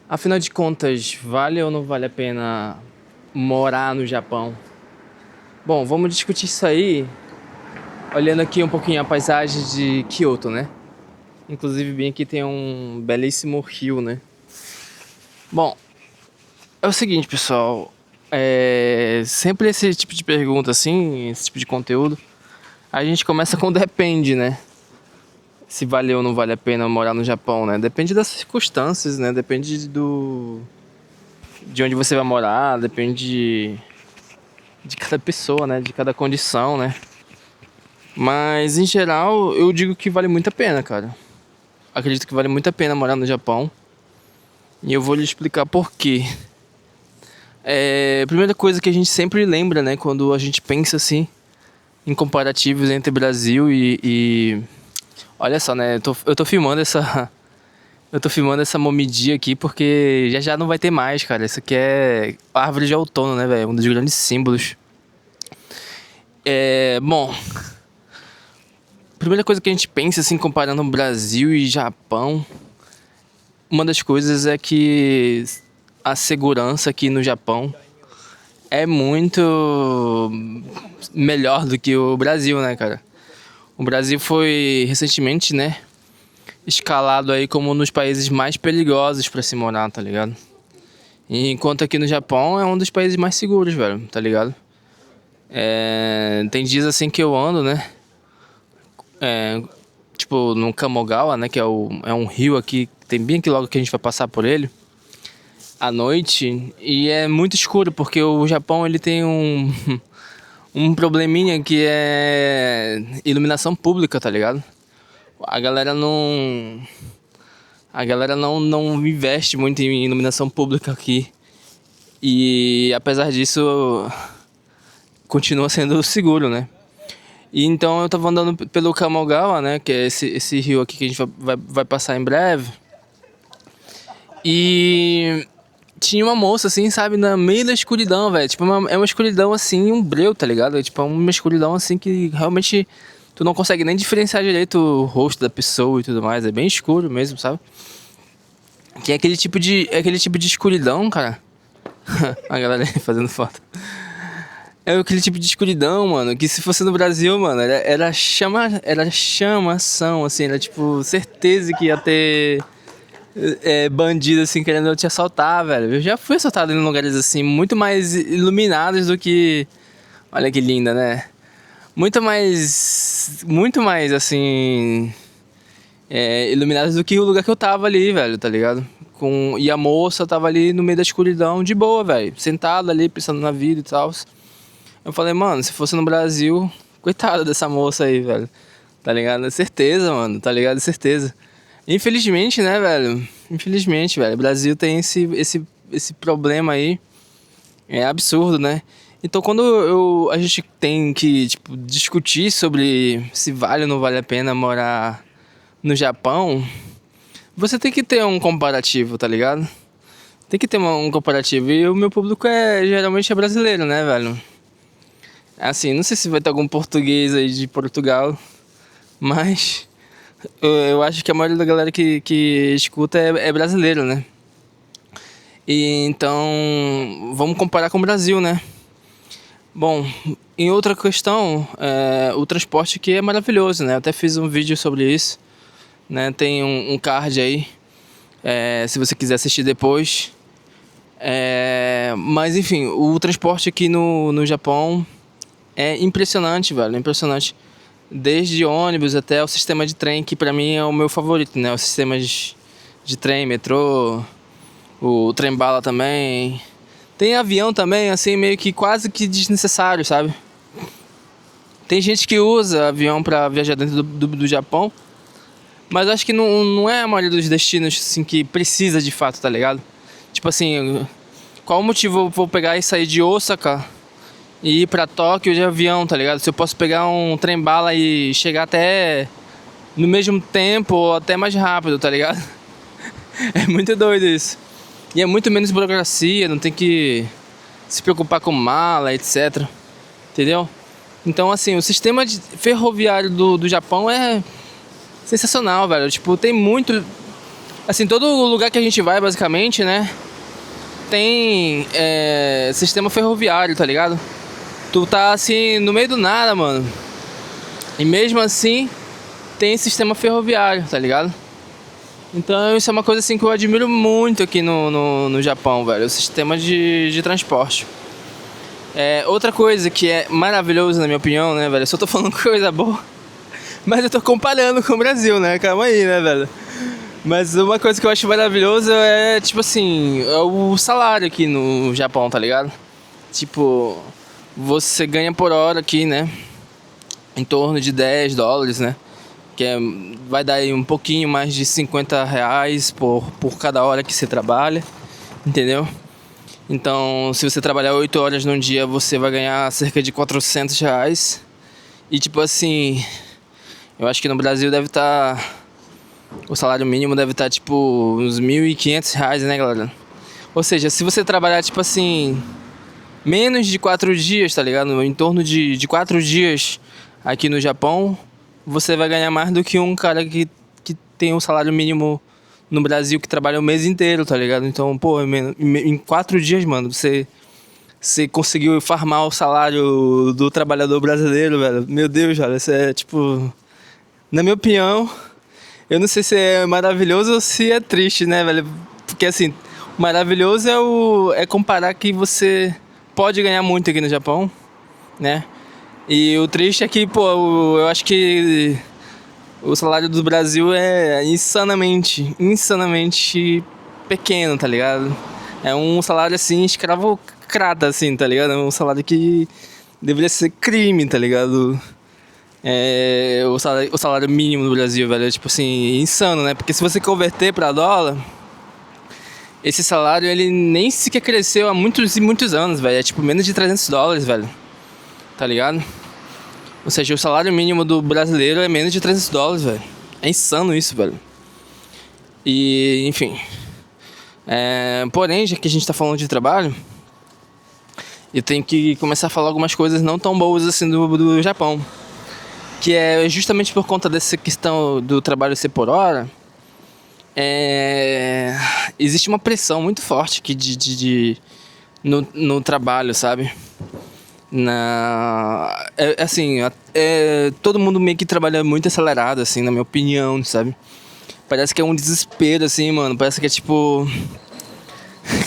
Afinal de contas, vale ou não vale a pena morar no Japão? Bom, vamos discutir isso aí olhando aqui um pouquinho a paisagem de Kyoto, né? Inclusive, bem aqui tem um belíssimo rio, né? Bom, é o seguinte, pessoal. Sempre esse tipo de pergunta, assim, esse tipo de conteúdo, a gente começa com depende, né? Se vale ou não vale a pena morar no Japão, né? Depende das circunstâncias, né? Depende de onde você vai morar, depende de cada pessoa, né? De cada condição, né? Mas em geral, eu digo que vale muito a pena, cara. Acredito que vale muito a pena morar no Japão. E eu vou lhe explicar por quê. A primeira coisa que a gente sempre lembra, né? Quando a gente pensa assim em comparativos entre Brasil e... Olha só, né? Eu tô filmando essa... Eu tô filmando essa momidia aqui porque já não vai ter mais, cara. Isso aqui é árvore de outono, né, velho? Um dos grandes símbolos. Bom, primeira coisa que a gente pensa, assim, comparando Brasil e Japão, uma das coisas é que a segurança aqui no Japão é muito melhor do que o Brasil, né, cara? O Brasil foi recentemente, né, escalado aí como um dos países mais perigosos pra se morar, tá ligado? E enquanto aqui no Japão é um dos países mais seguros, velho, tá ligado? Tem dias assim que eu ando, né? Tipo, no Kamogawa, né? Que é um rio aqui, tem bem aqui logo que a gente vai passar por ele, à noite. E é muito escuro, porque o Japão, ele tem um probleminha que é iluminação pública, tá ligado? A galera não... A galera não investe muito em iluminação pública aqui. E apesar disso, continua sendo seguro, né? E então eu tava andando pelo Kamogawa, né? Que é esse rio aqui que a gente vai passar em breve. E tinha uma moça, assim, sabe, no meio da escuridão, velho. Tipo, é uma escuridão assim, um breu, tá ligado? É tipo uma escuridão assim que realmente tu não consegue nem diferenciar direito o rosto da pessoa e tudo mais. É bem escuro mesmo, sabe? Que é aquele tipo de escuridão, cara. A galera aí fazendo foto. É aquele tipo de escuridão, mano, que se fosse no Brasil, mano, era chamação, assim, era tipo, certeza que ia ter bandido, assim, querendo te assaltar, velho. Eu já fui assaltado em lugares, assim, muito mais iluminados do que... Olha que linda, né? Muito mais, assim, iluminados do que o lugar que eu tava ali, velho, tá ligado? E a moça tava ali no meio da escuridão, de boa, velho, sentada ali, pensando na vida e tal. Eu falei, mano, se fosse no Brasil, coitada dessa moça aí, velho. Tá ligado? Certeza, mano, tá ligado? Certeza. Infelizmente, né, velho? Infelizmente, velho. O Brasil tem esse problema aí. É absurdo, né? Então, quando a gente tem que, tipo, discutir sobre se vale ou não vale a pena morar no Japão, você tem que ter um comparativo, tá ligado? Tem que ter um comparativo. E o meu público geralmente é brasileiro, né, velho? Assim, não sei se vai ter algum português aí de Portugal, mas eu acho que a maioria da galera que escuta é brasileiro, né? E então, vamos comparar com o Brasil, né? Bom, em outra questão, o transporte aqui é maravilhoso, né? Eu até fiz um vídeo sobre isso, né? Tem um card aí, se você quiser assistir depois. Mas enfim, o transporte aqui no Japão é impressionante, velho, é impressionante. Desde ônibus até o sistema de trem, que pra mim é o meu favorito, né? O sistema de trem, metrô, o trem-bala também. Tem avião também, assim, meio que quase que desnecessário, sabe? Tem gente que usa avião pra viajar dentro do Japão, mas acho que não é a maioria dos destinos, assim, que precisa de fato, tá ligado? Tipo assim, qual o motivo eu vou pegar e sair de Osaka e ir pra Tóquio de avião, tá ligado? Se eu posso pegar um trem-bala e chegar até no mesmo tempo ou até mais rápido, tá ligado? É muito doido isso. E é muito menos burocracia, não tem que se preocupar com mala, etc. Entendeu? Então, assim, o sistema ferroviário do Japão é sensacional, velho. Tipo, tem muito... Assim, todo lugar que a gente vai, basicamente, né, tem sistema ferroviário, tá ligado? Tu tá, assim, no meio do nada, mano. E mesmo assim, tem sistema ferroviário, tá ligado? Então isso é uma coisa, assim, que eu admiro muito aqui no Japão, velho. O sistema de transporte. Outra coisa que é maravilhoso, na minha opinião, né, velho? Eu só tô falando coisa boa, mas eu tô comparando com o Brasil, né? Calma aí, né, velho? Mas uma coisa que eu acho maravilhosa é, tipo assim, é o salário aqui no Japão, tá ligado? Tipo, você ganha por hora aqui, né? Em torno de $10, né? Vai dar aí um pouquinho mais de R$ 50 por cada hora que você trabalha, entendeu? Então, se você trabalhar 8 horas num dia, você vai ganhar cerca de R$ 400. E tipo assim, eu acho que no Brasil deve estar... O salário mínimo deve estar tipo uns R$ 1.500, né, galera? Ou seja, se você trabalhar tipo assim, menos de 4 dias, tá ligado? Em torno de 4 dias aqui no Japão, você vai ganhar mais do que um cara que tem um salário mínimo no Brasil que trabalha o mês inteiro, tá ligado? Então, pô, em 4 dias, mano, você conseguiu farmar o salário do trabalhador brasileiro, velho. Meu Deus, velho, isso é tipo... Na minha opinião, eu não sei se é maravilhoso ou se é triste, né, velho? Porque assim, o maravilhoso é comparar que você pode ganhar muito aqui no Japão, né? E o triste é que, pô, eu acho que o salário do Brasil é insanamente pequeno, tá ligado? É um salário assim, escravocrata, assim, tá ligado? É um salário que deveria ser crime, tá ligado? O salário mínimo do Brasil, velho, é tipo assim, insano, né? Porque se você converter pra dólar, esse salário ele nem sequer cresceu há muitos e muitos anos, velho. É tipo menos de $300, velho. Tá ligado? Ou seja, o salário mínimo do brasileiro é menos de $300, velho. É insano isso, velho. E, enfim. Porém, já que a gente tá falando de trabalho, eu tenho que começar a falar algumas coisas não tão boas assim do Japão. Que é justamente por conta dessa questão do trabalho ser por hora. Existe uma pressão muito forte aqui no trabalho, sabe? Assim, todo mundo meio que trabalha muito acelerado, assim, na minha opinião, sabe? Parece que é um desespero, assim, mano. Parece que é tipo...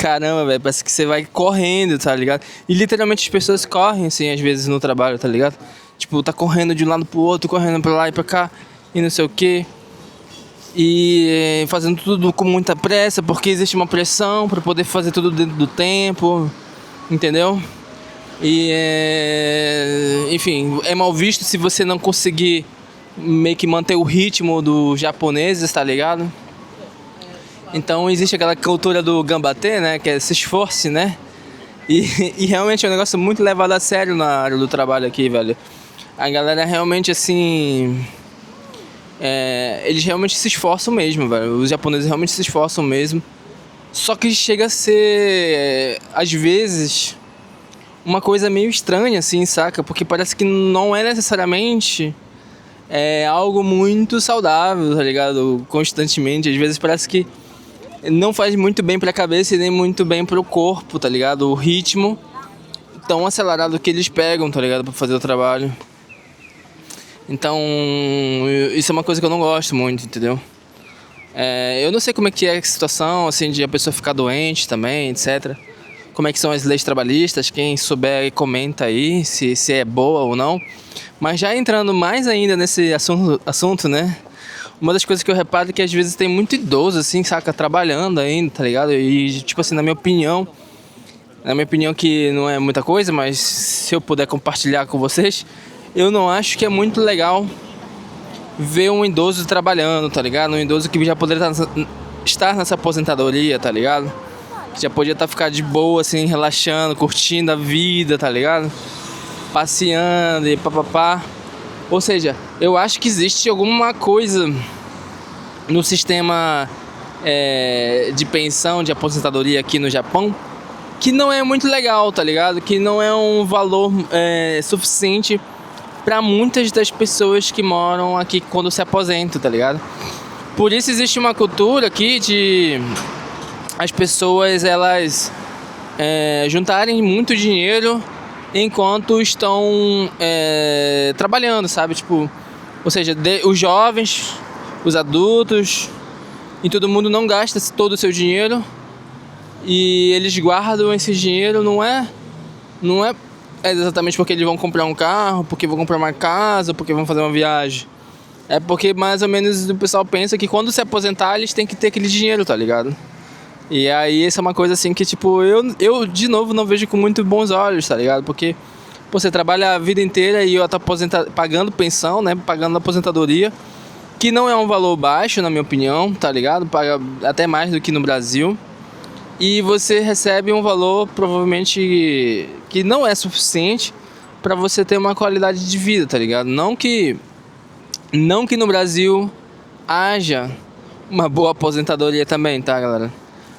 Caramba, velho, parece que você vai correndo, tá ligado? E literalmente as pessoas correm, assim, às vezes no trabalho, tá ligado? Tipo, tá correndo de um lado pro outro, correndo pra lá e pra cá, e não sei o quê. E fazendo tudo com muita pressa, porque existe uma pressão pra poder fazer tudo dentro do tempo, entendeu? E, enfim, é mal visto se você não conseguir meio que manter o ritmo dos japoneses, tá ligado? Então existe aquela cultura do gambate, né, que é se esforce, né? E realmente é um negócio muito levado a sério na área do trabalho aqui, velho. A galera realmente, assim... eles realmente se esforçam mesmo, velho. Os japoneses realmente se esforçam mesmo. Só que chega a ser, às vezes, uma coisa meio estranha, assim, saca? Porque parece que não é necessariamente algo muito saudável, tá ligado? Constantemente. Às vezes parece que não faz muito bem pra cabeça e nem muito bem pro corpo, tá ligado? O ritmo tão acelerado que eles pegam, tá ligado? Pra fazer o trabalho. Então, isso é uma coisa que eu não gosto muito, entendeu? Eu não sei como é que é a situação, assim, de a pessoa ficar doente também, etc. Como é que são as leis trabalhistas, quem souber aí comenta aí, se é boa ou não. Mas já entrando mais ainda nesse assunto, né? Uma das coisas que eu reparo é que às vezes tem muito idoso, assim, saca, trabalhando ainda, tá ligado? E, tipo assim, na minha opinião que não é muita coisa, mas se eu puder compartilhar com vocês, eu não acho que é muito legal ver um idoso trabalhando, tá ligado? Um idoso que já poderia estar nessa aposentadoria, tá ligado? Que já podia ficar de boa, assim, relaxando, curtindo a vida, tá ligado? Passeando e papapá. Ou seja, eu acho que existe alguma coisa no sistema de pensão, de aposentadoria aqui no Japão que não é muito legal, tá ligado? Que não é um valor suficiente para muitas das pessoas que moram aqui quando se aposentam, tá ligado? Por isso existe uma cultura aqui de as pessoas, elas juntarem muito dinheiro enquanto estão trabalhando, sabe? Tipo, ou seja, os jovens, os adultos e todo mundo não gasta todo o seu dinheiro e eles guardam esse dinheiro, não é exatamente porque eles vão comprar um carro, porque vão comprar uma casa, porque vão fazer uma viagem. É porque mais ou menos o pessoal pensa que quando se aposentar eles têm que ter aquele dinheiro, tá ligado? E aí essa é uma coisa assim que tipo, eu de novo não vejo com muito bons olhos, tá ligado? Porque pô, você trabalha a vida inteira e eu tô pagando pensão, né? Pagando aposentadoria, que não é um valor baixo, na minha opinião, tá ligado? Paga até mais do que no Brasil. E você recebe um valor provavelmente que não é suficiente pra você ter uma qualidade de vida, tá ligado? Não que no Brasil haja uma boa aposentadoria também, tá, galera?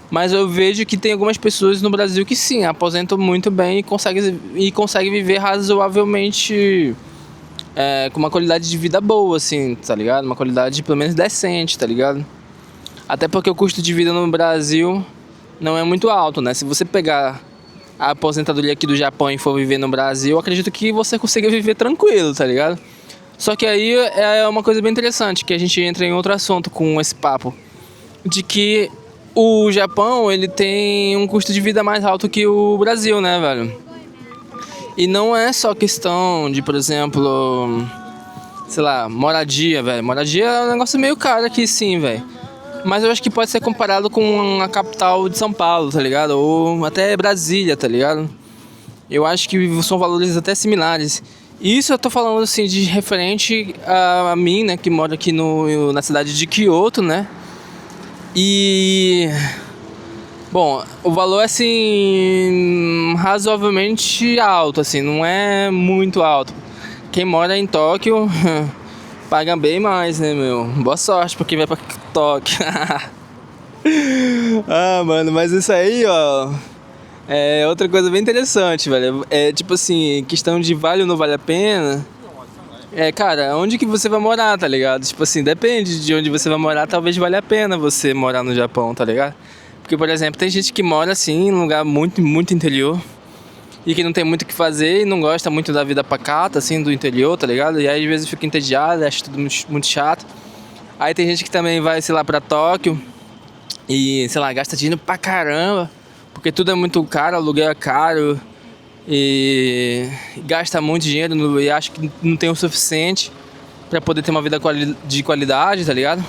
Mas eu vejo que tem algumas pessoas no Brasil que sim, aposentam muito bem e conseguem viver razoavelmente com uma qualidade de vida boa, assim, tá ligado? Uma qualidade pelo menos decente, tá ligado? Até porque o custo de vida no Brasil não é muito alto, né? Se você pegar a aposentadoria aqui do Japão e for viver no Brasil, eu acredito que você consiga viver tranquilo, tá ligado? Só que aí é uma coisa bem interessante, que a gente entra em outro assunto com esse papo, de que o Japão, ele tem um custo de vida mais alto que o Brasil, né, velho? E não é só questão de, por exemplo, sei lá, moradia, velho. Moradia é um negócio meio caro aqui, sim, velho. Mas eu acho que pode ser comparado com a capital de São Paulo, tá ligado? Ou até Brasília, tá ligado? Eu acho que são valores até similares. Isso eu tô falando, assim, de referente a mim, né, que moro aqui na cidade de Kyoto, né? E... Bom, o valor é, assim, razoavelmente alto, assim, não é muito alto. Quem mora em Tóquio paga bem mais, né, meu? Boa sorte pra quem vai pra Tóquio. Ah, mano, mas isso aí, ó, é outra coisa bem interessante, velho. É tipo assim, questão de vale ou não vale a pena. Cara, onde que você vai morar, tá ligado? Tipo assim, depende de onde você vai morar, talvez valha a pena você morar no Japão, tá ligado? Porque, por exemplo, tem gente que mora assim, em um lugar muito, muito interior e que não tem muito o que fazer e não gosta muito da vida pacata, assim, do interior, tá ligado? E aí, às vezes, fica entediado, acha tudo muito, muito chato. Aí tem gente que também vai, sei lá, pra Tóquio e, sei lá, gasta dinheiro pra caramba, porque tudo é muito caro, o aluguel é caro e gasta muito dinheiro e acha que não tem o suficiente pra poder ter uma vida de qualidade, tá ligado?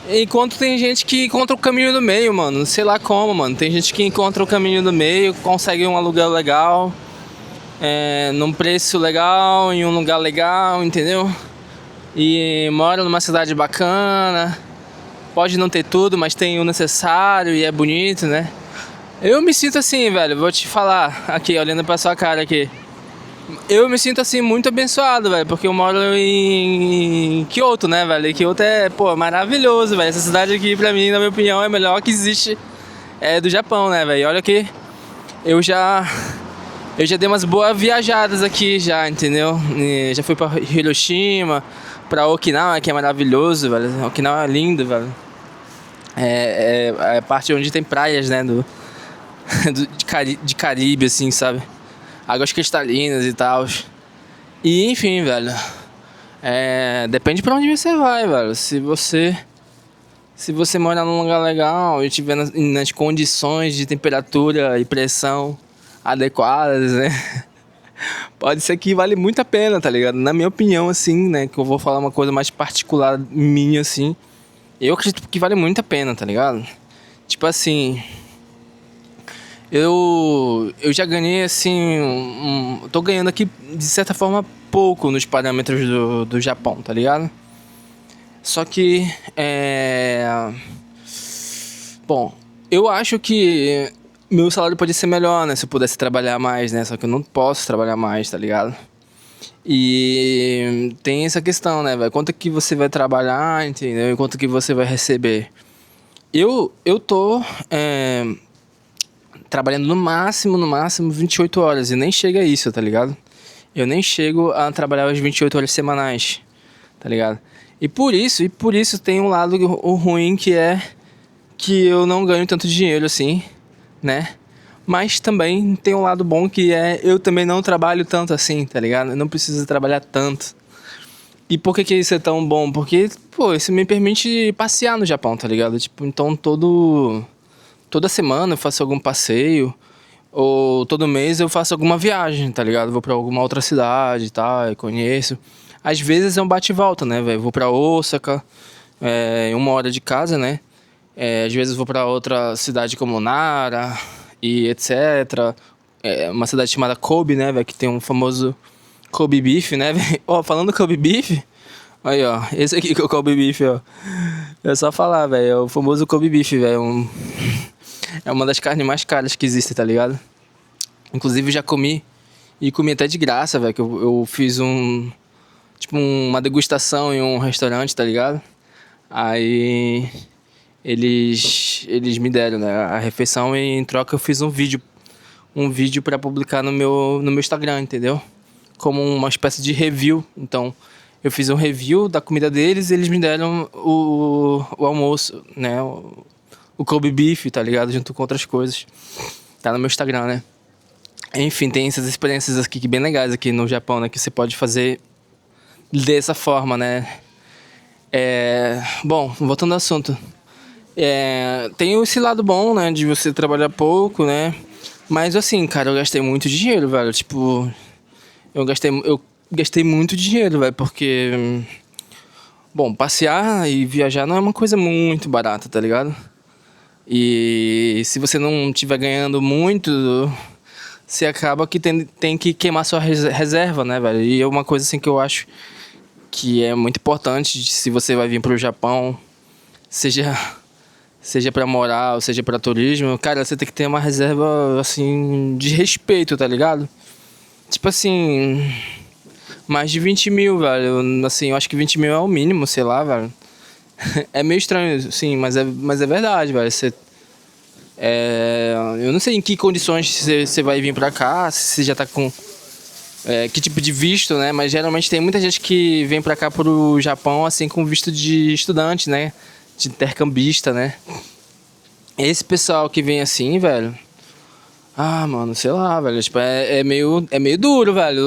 Enquanto tem gente que encontra o caminho do meio, mano. Sei lá como, mano. Tem gente que encontra o caminho do meio, consegue um aluguel legal, num preço legal, em um lugar legal, entendeu? E mora numa cidade bacana. Pode não ter tudo, mas tem o necessário e é bonito, né? Eu me sinto assim, velho. Vou te falar aqui, olhando pra sua cara aqui. Eu me sinto assim muito abençoado, velho, porque eu moro em Kyoto, né, velho? E Kyoto é, pô, maravilhoso, velho. Essa cidade aqui, pra mim, na minha opinião, é a melhor que existe do Japão, né, velho? Olha que eu já dei umas boas viajadas aqui já, entendeu? E já fui pra Hiroshima, pra Okinawa, que é maravilhoso, velho. Okinawa é lindo, velho. É a parte onde tem praias, né, de Caribe, assim, sabe? Águas cristalinas e tal. E enfim, velho. Depende pra onde você vai, velho. Se você morar num lugar legal e tiver nas condições de temperatura e pressão adequadas, né? Pode ser que vale muito a pena, tá ligado? Na minha opinião, assim, né? Que eu vou falar uma coisa mais particular minha, assim. Eu acredito que vale muito a pena, tá ligado? Tipo assim... Eu já ganhei, assim, tô ganhando aqui, de certa forma, pouco nos parâmetros do Japão, tá ligado? Só que, bom, eu acho que meu salário pode ser melhor, né? Se eu pudesse trabalhar mais, né? Só que eu não posso trabalhar mais, tá ligado? E tem essa questão, né, velho? Quanto que você vai trabalhar, entendeu? E quanto que você vai receber. Eu tô... trabalhando no máximo 28 horas. E nem chega a isso, tá ligado? Eu nem chego a trabalhar as 28 horas semanais, tá ligado? E por isso tem um lado ruim que é que eu não ganho tanto dinheiro assim, né? Mas também tem um lado bom que é eu também não trabalho tanto assim, tá ligado? Eu não preciso trabalhar tanto. E por que que isso é tão bom? Porque, pô, isso me permite passear no Japão, tá ligado? Tipo, então toda semana eu faço algum passeio, ou todo mês eu faço alguma viagem, tá ligado? Vou pra alguma outra cidade e tal, e conheço. Às vezes é um bate e volta, né, velho? Vou pra Osaka, em 1 hora de casa, né? Às vezes vou pra outra cidade como Nara e etc. Uma cidade chamada Kobe, né, velho? Que tem um famoso Kobe Beef, né, velho? Ó, falando Kobe Beef, aí, ó. Esse aqui que é o Kobe Beef, ó. É só falar, velho. É o famoso Kobe Beef, velho. É uma das carnes mais caras que existe, tá ligado? Inclusive, já comi. E comi até de graça, velho. Que eu fiz tipo, uma degustação em um restaurante, tá ligado? Aí eles me deram, né, a refeição e em troca eu fiz um vídeo para publicar no meu Instagram, entendeu? Como uma espécie de review. Então, eu fiz um review da comida deles e eles me deram o almoço, né? O Kobe Beef, tá ligado? Junto com outras coisas. Tá no meu Instagram, né? Enfim, tem essas experiências aqui que bem legais aqui no Japão, né? Que você pode fazer dessa forma, né? Bom, voltando ao assunto. Tem esse lado bom, né? De você trabalhar pouco, né? Mas assim, cara, eu gastei muito dinheiro, velho. Tipo, eu gastei muito dinheiro, velho, porque... Bom, passear e viajar não é uma coisa muito barata, tá ligado? E se você não estiver ganhando muito, você acaba que tem que queimar sua reserva, né, velho? E é uma coisa assim que eu acho que é muito importante se você vai vir pro Japão, seja para morar ou seja para turismo, cara, você tem que ter uma reserva assim de respeito, tá ligado? Tipo assim, mais de 20 mil, velho. Assim, eu acho que 20 mil é o mínimo, sei lá, velho. É meio estranho, sim, mas é verdade, velho. Eu não sei em que condições você vai vir pra cá, se você já tá com que tipo de visto, né? Mas geralmente tem muita gente que vem pra cá pro Japão, assim, com visto de estudante, né? De intercambista, né? Esse pessoal que vem assim, velho. Ah, mano, sei lá, velho. Tipo, é meio duro, velho.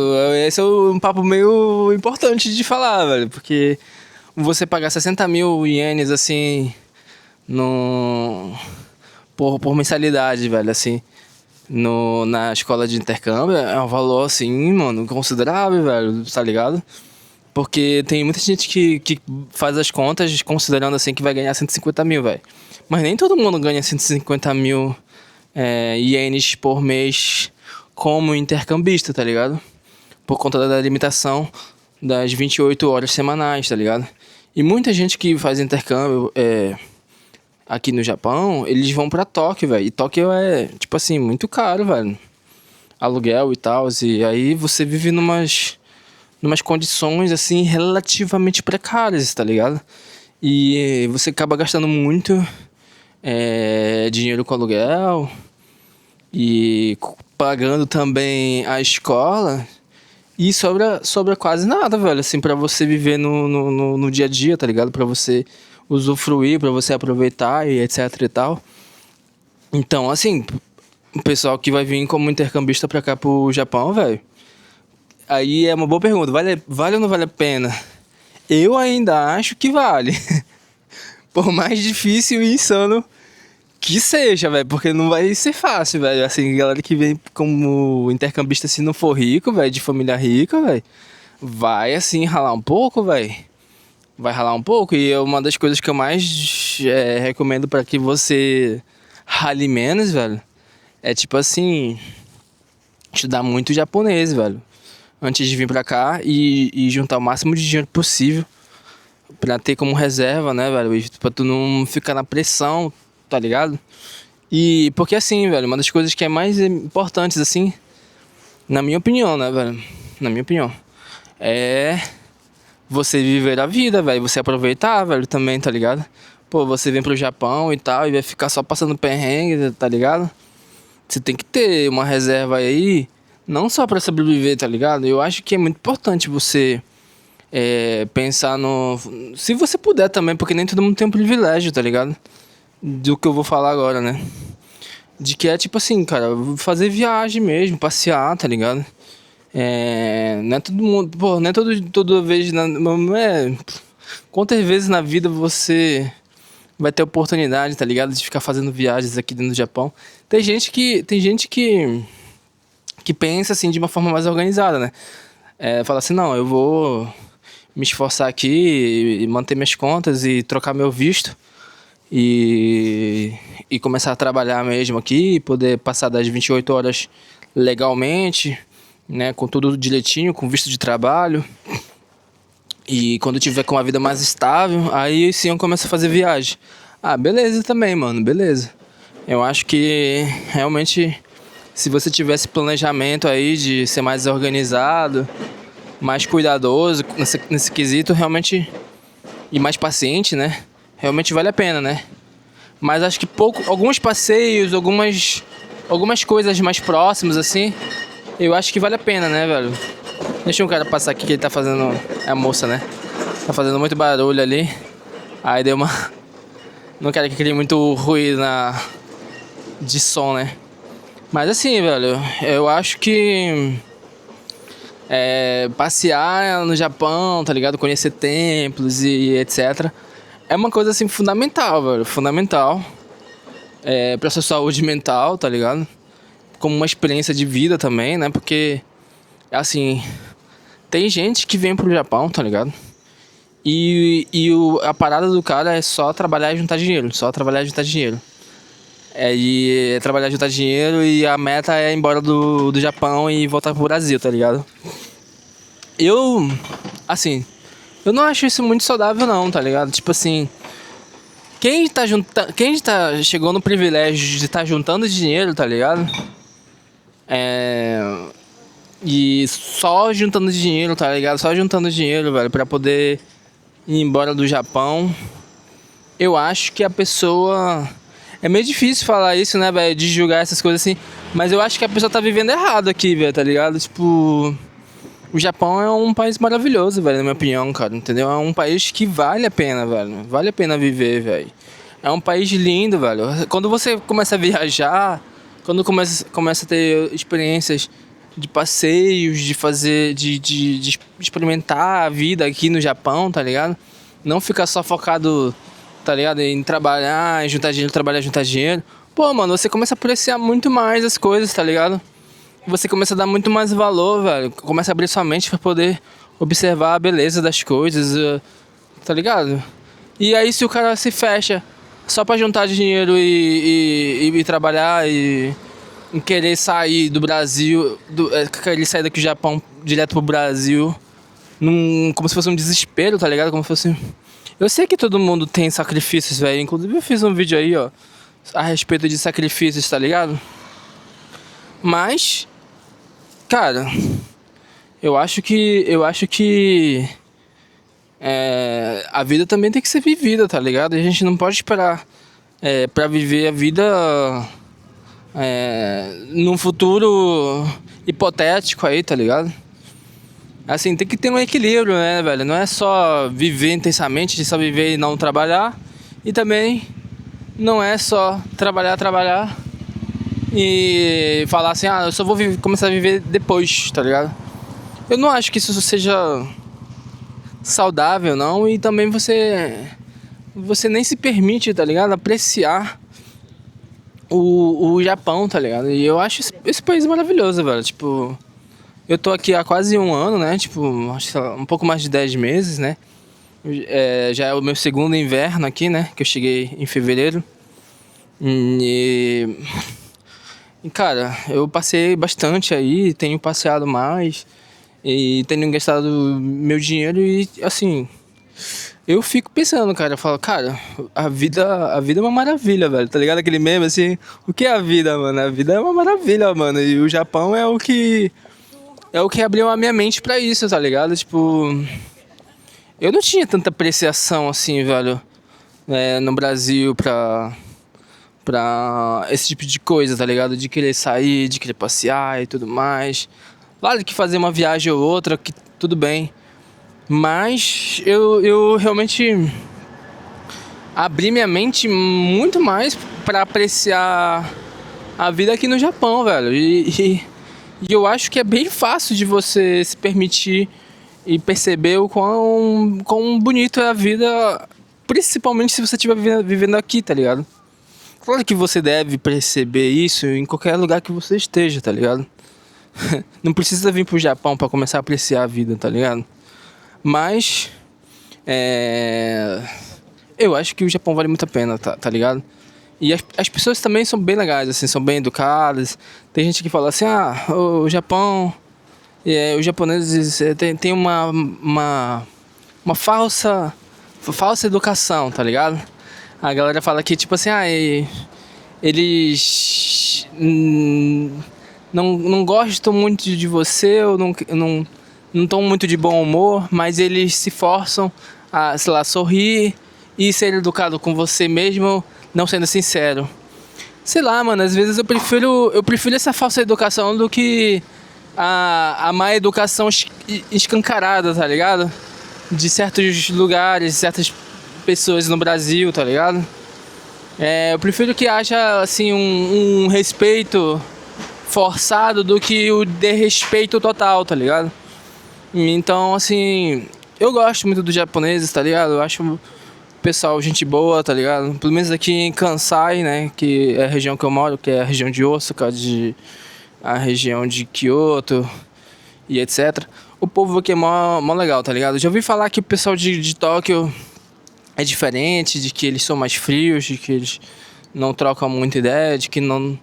Esse é um papo meio importante de falar, velho. Porque você pagar 60 mil ienes, assim, no, por mensalidade, velho, assim, na escola de intercâmbio, é um valor, assim, mano, considerável, velho, tá ligado? Porque tem muita gente que faz as contas considerando, assim, que vai ganhar 150 mil, velho. Mas nem todo mundo ganha 150 mil ienes por mês como intercambista, tá ligado? Por conta da limitação das 28 horas semanais, tá ligado? E muita gente que faz intercâmbio aqui no Japão, eles vão pra Tóquio, velho. E Tóquio é, tipo assim, muito caro, velho. Aluguel e tal. E aí você vive numas condições, assim, relativamente precárias, tá ligado? E você acaba gastando muito dinheiro com aluguel e pagando também a escola. E sobra quase nada, velho, assim, pra você viver no dia a dia, tá ligado? Pra você usufruir, pra você aproveitar e etc e tal. Então, assim, o pessoal que vai vir como intercambista pra cá pro Japão, velho, aí é uma boa pergunta, vale ou não vale a pena? Eu ainda acho que vale. Por mais difícil e insano que seja, velho, porque não vai ser fácil, velho. Assim, galera que vem como intercambista, se não for rico, velho, de família rica, velho, vai, assim, ralar um pouco, velho. Vai ralar um pouco. E é uma das coisas que eu mais recomendo pra que você rale menos, velho. É tipo assim, estudar muito japonês, velho. Antes de vir pra cá e juntar o máximo de dinheiro possível pra ter como reserva, né, velho? E pra tu não ficar na pressão, tá ligado? E porque assim, velho, uma das coisas que é mais importantes, assim, na minha opinião, né, velho? Na minha opinião, é você viver a vida, velho. Você aproveitar, velho, também, tá ligado? Pô, você vem pro Japão e tal e vai ficar só passando perrengue, tá ligado? Você tem que ter uma reserva aí, não só pra sobreviver, tá ligado? Eu acho que é muito importante você Pensar no... Se você puder também, porque nem todo mundo tem um privilégio, tá ligado? Do que eu vou falar agora, né? De que é tipo assim, cara, fazer viagem mesmo, passear, tá ligado? Não é todo mundo... Pô, não é toda vez... Não é... Quantas vezes na vida você vai ter oportunidade, tá ligado? De ficar fazendo viagens aqui dentro do Japão. Tem gente que pensa assim de uma forma mais organizada, né? Fala assim, não, eu vou me esforçar aqui e manter minhas contas e trocar meu visto e, e começar a trabalhar mesmo aqui, poder passar das 28 horas legalmente, né, com tudo direitinho, com visto de trabalho. E quando tiver com uma vida mais estável, aí sim eu começo a fazer viagem. Ah, beleza também, mano, beleza. Eu acho que realmente se você tivesse planejamento aí de ser mais organizado, mais cuidadoso nesse quesito, realmente, e mais paciente, né? Realmente vale a pena, né? Mas acho que alguns passeios, algumas coisas mais próximas, assim, eu acho que vale a pena, né, velho? Deixa um cara passar aqui que ele tá fazendo... É a moça, né? Tá fazendo muito barulho ali. Aí deu uma... Não quero que crie muito ruído de som, né? Mas assim, velho, eu acho que... passear no Japão, tá ligado? Conhecer templos e etc. É uma coisa, assim, fundamental, velho. Fundamental. Pra sua saúde mental, tá ligado? Como uma experiência de vida também, né? Porque, assim... Tem gente que vem pro Japão, tá ligado? A parada do cara é só trabalhar e juntar dinheiro. Só trabalhar e juntar dinheiro. Trabalhar e juntar dinheiro e a meta é ir embora do Japão e voltar pro Brasil, tá ligado? Eu, assim, eu não acho isso muito saudável não, tá ligado? Tipo assim, chegou no privilégio de estar juntando dinheiro, tá ligado? E só juntando dinheiro, tá ligado? Só juntando dinheiro, velho, pra poder ir embora do Japão. Eu acho que a pessoa... É meio difícil falar isso, né, velho? De julgar essas coisas assim. Mas eu acho que a pessoa tá vivendo errado aqui, velho, tá ligado? Tipo... O Japão é um país maravilhoso, velho, na minha opinião, cara, entendeu? É um país que vale a pena, velho. Vale a pena viver, velho. É um país lindo, velho. Quando você começa a viajar, quando começa a ter experiências de passeios, de fazer, de experimentar a vida aqui no Japão, tá ligado? Não ficar só focado, tá ligado? Em trabalhar, em juntar dinheiro, trabalhar, juntar dinheiro. Pô, mano, você começa a apreciar muito mais as coisas, tá ligado? Você começa a dar muito mais valor, velho. Começa a abrir sua mente pra poder observar a beleza das coisas, tá ligado? E aí se o cara se fecha só pra juntar dinheiro e trabalhar e querer sair do Brasil, querer sair daqui do Japão direto pro Brasil, como se fosse um desespero, tá ligado? Como se fosse... Eu sei que todo mundo tem sacrifícios, velho. Inclusive eu fiz um vídeo aí, ó, a respeito de sacrifícios, tá ligado? Mas, cara, eu acho que a vida também tem que ser vivida, tá ligado? A gente não pode esperar pra viver a vida num futuro hipotético aí, tá ligado? Assim, tem que ter um equilíbrio, né, velho? Não é só viver intensamente, só viver e não trabalhar. E também não é só trabalhar e falar assim, eu só vou começar a viver depois, tá ligado? Eu não acho que isso seja saudável, não. E também você nem se permite, tá ligado? Apreciar o Japão, tá ligado? E eu acho esse país maravilhoso, velho. Tipo, eu tô aqui há quase um ano, né? Tipo, acho que um pouco mais de 10 meses, né? Já é o meu segundo inverno aqui, né? Que eu cheguei em fevereiro. E cara, eu passei bastante aí, tenho passeado mais e tenho gastado meu dinheiro e assim, eu fico pensando, cara, eu falo, cara, a vida é uma maravilha, velho, tá ligado? Aquele meme assim, o que é a vida, mano? A vida é uma maravilha, mano, e o Japão é o que abriu a minha mente pra isso, tá ligado? Tipo, eu não tinha tanta apreciação assim, velho, no Brasil pra esse tipo de coisa, tá ligado? De querer sair, de querer passear e tudo mais. Claro que fazer uma viagem ou outra, que tudo bem. Mas eu realmente abri minha mente muito mais pra apreciar a vida aqui no Japão, velho. E eu acho que é bem fácil de você se permitir e perceber o quão bonito é a vida, principalmente se você estiver vivendo aqui, tá ligado? Claro que você deve perceber isso em qualquer lugar que você esteja, tá ligado? Não precisa vir pro Japão pra começar a apreciar a vida, tá ligado? Mas, eu acho que o Japão vale muito a pena, tá ligado? E as pessoas também são bem legais, assim, são bem educadas. Tem gente que fala assim, o Japão, os japoneses tem uma falsa educação, tá ligado? A galera fala que, tipo assim, eles não gostam muito de você, ou não estão muito de bom humor, mas eles se forçam a, sei lá, sorrir e ser educado com você mesmo, não sendo sincero. Sei lá, mano, às vezes eu prefiro essa falsa educação do que a má educação escancarada, tá ligado? De certos lugares, certas pessoas no Brasil, tá ligado? Eu prefiro que haja, assim, um respeito forçado do que o desrespeito total, tá ligado? Então, assim, eu gosto muito dos japoneses, tá ligado? Eu acho o pessoal gente boa, tá ligado? Pelo menos aqui em Kansai, né, que é a região que eu moro, que é a região de Osaka, a região de Kyoto e etc. O povo aqui é mó legal, tá ligado? Já ouvi falar que o pessoal de Tóquio é diferente, de que eles são mais frios, de que eles não trocam muita ideia, de que não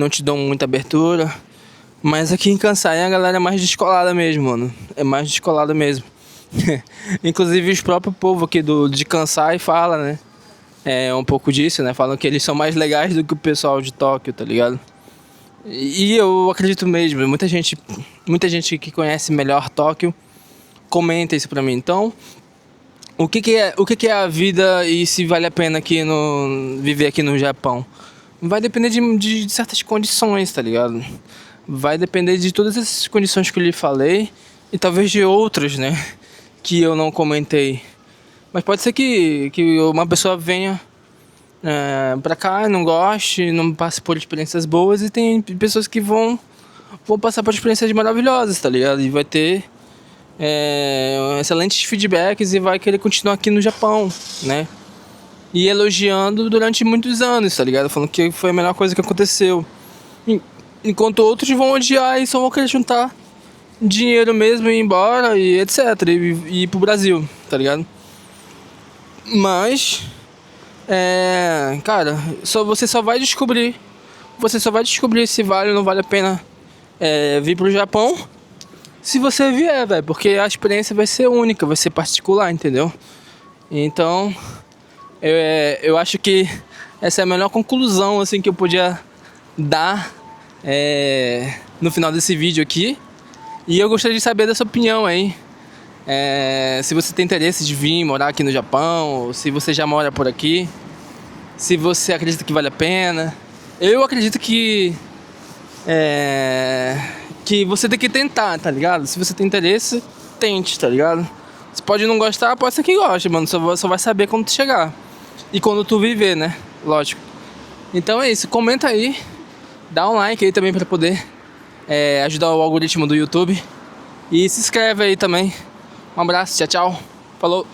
te dão muita abertura. Mas aqui em Kansai a galera é mais descolada mesmo, mano. É mais descolada mesmo. Inclusive os próprios povo aqui de Kansai fala, né? É um pouco disso, né? Falam que eles são mais legais do que o pessoal de Tóquio, tá ligado? E eu acredito mesmo. Muita gente que conhece melhor Tóquio comenta isso pra mim. Então, o que é a vida e se vale a pena viver aqui no Japão? Vai depender de certas condições, tá ligado? Vai depender de todas essas condições que eu lhe falei e talvez de outras, né? Que eu não comentei. Mas pode ser que uma pessoa venha pra cá e não goste, não passe por experiências boas, e tem pessoas que vão passar por experiências maravilhosas, tá ligado? E vai ter excelentes feedbacks e vai querer continuar aqui no Japão, né? E elogiando durante muitos anos, tá ligado? Falando que foi a melhor coisa que aconteceu. Enquanto outros vão odiar e só vão querer juntar dinheiro mesmo e ir embora e etc. E ir pro Brasil, tá ligado? Mas, cara, você só vai descobrir se vale ou não vale a pena vir pro Japão se você vier, velho. Porque a experiência vai ser única, vai ser particular, entendeu? Então, eu acho que essa é a melhor conclusão, assim, que eu podia dar no final desse vídeo aqui. E eu gostaria de saber da sua opinião aí. Se você tem interesse de vir morar aqui no Japão, ou se você já mora por aqui, se você acredita que vale a pena. Eu acredito que você tem que tentar, tá ligado? Se você tem interesse, tente, tá ligado? Você pode não gostar, pode ser que goste, mano. Só vai saber quando tu chegar. E quando tu viver, né? Lógico. Então é isso, comenta aí. Dá um like aí também pra poder ajudar o algoritmo do YouTube. E se inscreve aí também. Um abraço, tchau, tchau. Falou.